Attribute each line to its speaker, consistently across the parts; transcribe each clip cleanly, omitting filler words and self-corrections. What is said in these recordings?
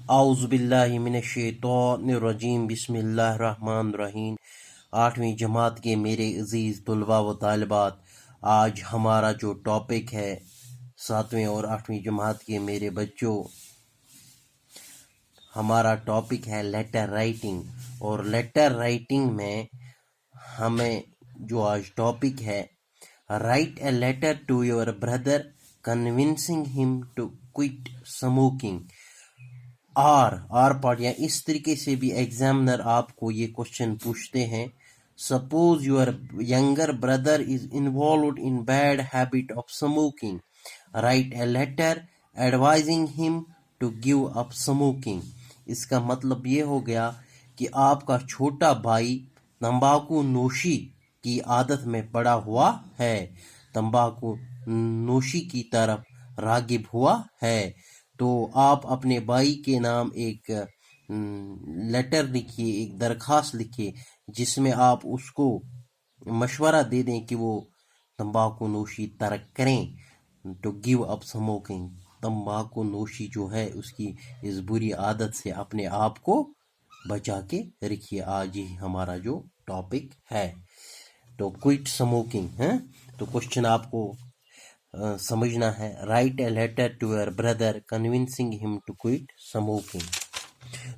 Speaker 1: اعوذ باللہ من الشیطان الرجیم بسم اللہ الرحمن الرحیم۔ 8ویں جماعت کے میرے عزیز طلباء و طالبات، آج ہمارا جو ٹاپک ہے 7ویں اور 8ویں جماعت کے میرے بچوں، ہمارا ٹاپک ہے لیٹر رائٹنگ۔ اور لیٹر رائٹنگ میں ہمیں جو آج ٹاپک ہے، write a letter to your brother convincing him to quit smoking. Or part یا اس طریقے سے بھی ایگزامنر آپ کو یہ کوشچن پوچھتے ہیں، suppose your younger brother is involved in bad habit of smoking, write a letter advising him to give up smoking. اس کا مطلب یہ ہو گیا کہ آپ کا چھوٹا بھائی تمباکو نوشی کی عادت میں پڑا ہوا ہے، تمباکو نوشی کی طرف راغب ہوا ہے، تو آپ اپنے بھائی کے نام ایک لیٹر لکھیے، ایک درخواست لکھیے، جس میں آپ اس کو مشورہ دے دیں کہ وہ تمباکو نوشی ترک کریں، ٹو گیو اپ اسموکنگ۔ تمباکو نوشی جو ہے اس کی اس بری عادت سے اپنے آپ کو بچا کے رکھیے۔ آج ہی ہمارا جو ٹاپک ہے تو کوئٹ اسموکنگ ہے، تو کوشچن آپ کو سمجھنا ہے، write a letter to your brother convincing him to quit smoking.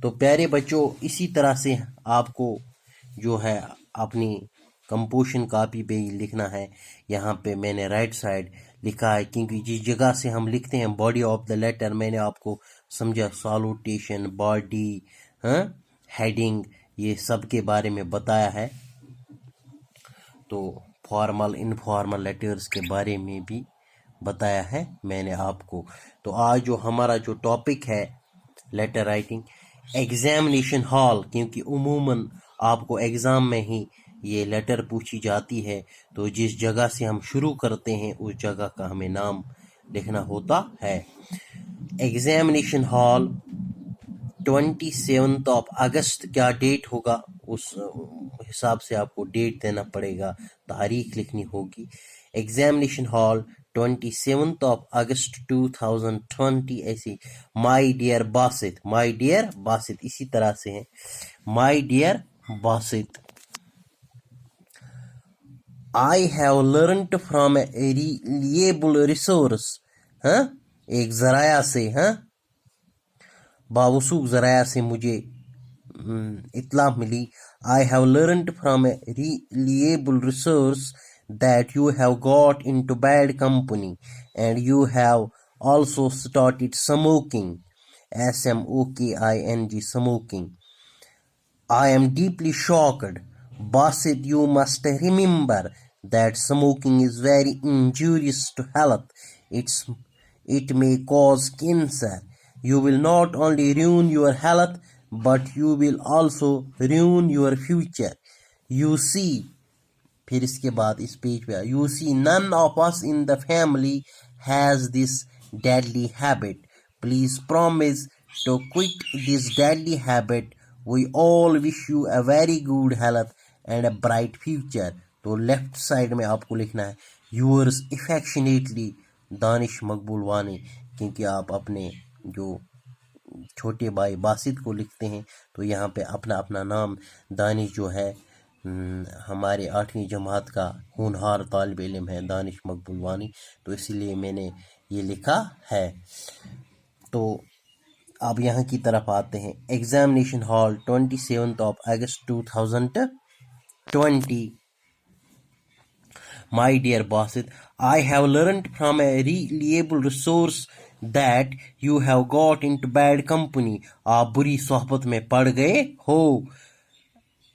Speaker 1: تو پیارے بچوں، اسی طرح سے آپ کو جو ہے اپنی کمپوزیشن کاپی پہ ہی لکھنا ہے۔ یہاں پہ میں نے رائٹ سائڈ لکھا ہے، کیونکہ جس جگہ سے ہم لکھتے ہیں باڈی آف دا لیٹر، میں نے آپ کو سمجھا سالوٹیشن، باڈی، ہیڈنگ، یہ سب کے بارے میں بتایا ہے، تو فارمل انفارمل لیٹرز کے بارے میں بھی بتایا ہے میں نے آپ کو۔ تو آج جو ہمارا جو ٹاپک ہے لیٹر رائٹنگ، ایگزامینیشن ہال، کیونکہ عموماً آپ کو ایگزام میں ہی یہ لیٹر پوچھی جاتی ہے، تو جس جگہ سے ہم شروع کرتے ہیں اس جگہ کا ہمیں نام لکھنا ہوتا ہے۔ ایگزامینیشن ہال 27 اگست، کیا ڈیٹ ہوگا اس حساب سے آپ کو ڈیٹ دینا پڑے گا، تاریخ لکھنی ہوگی۔ ایگزامینیشن ہال 27 اگست 2020، ایسی my dear Basit, my dear Basit اسی طرح سے ہیں، my dear Basit, I have learned from a reliable resource, ایک ذرائع سے، باوثوق ذرائع سے مجھے اطلاع ملی، I have learned from a reliable resource that you have got into bad company and you have also started smoking, smoking, smoking. I am deeply shocked. Basit, you must remember that smoking is very injurious to health. It may cause cancer. You will not only ruin your health, but you will also ruin your future. You see, پھر اس کے بعد اس page پہ you see none of us in the family has this deadly habit. Please promise to quit this deadly habit. We all wish you a very good health and a bright future. تو left side میں آپ کو لکھنا ہے yours affectionately دانش مقبول وانی، کیونکہ آپ اپنے جو چھوٹے بھائی باسط کو لکھتے ہیں، تو یہاں پہ اپنا اپنا نام، دانش جو ہے ہمارے 8ویں جماعت کا ہونہار طالب علم ہے، دانش مقبول وانی، تو اسی لیے میں نے یہ لکھا ہے۔ تو اب یہاں کی طرف آتے ہیں، ایگزامینیشن ہال 27 اگست 2020، my dear Basit, I have learned from a reliable resource that you have got into bad company, آپ بری صحبت میں پڑ گئے ہو،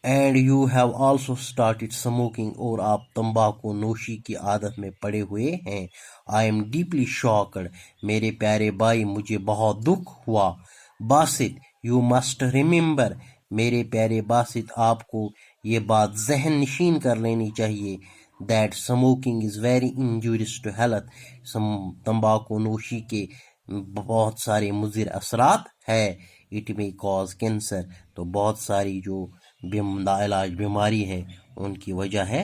Speaker 1: and you have also started smoking, اور آپ تمباکو نوشی کی عادت میں پڑے ہوئے ہیں۔ آئی ایم ڈیپلی شاکڈ، میرے پیارے بھائی مجھے بہت دکھ ہوا۔ باسط، یو مسٹ ریممبر، میرے پیارے باسط آپ کو یہ بات ذہن نشین کر لینی چاہیے، that smoking is very injurious to health, تمباکو نوشی کے بہت سارے مضر اثرات ہے، اٹ میں کاز کینسر، تو بہت ساری جو لا علاج بیماری ہے ان کی وجہ ہے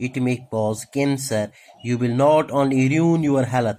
Speaker 1: It may cause cancer. You will not only ruin your health.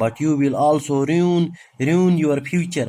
Speaker 1: but you will also ruin your future.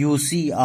Speaker 1: You see,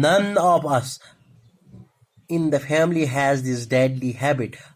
Speaker 1: none of us in the family has this deadly habit.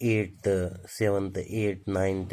Speaker 1: 8th 7th 8th 9th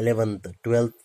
Speaker 1: 11th 12th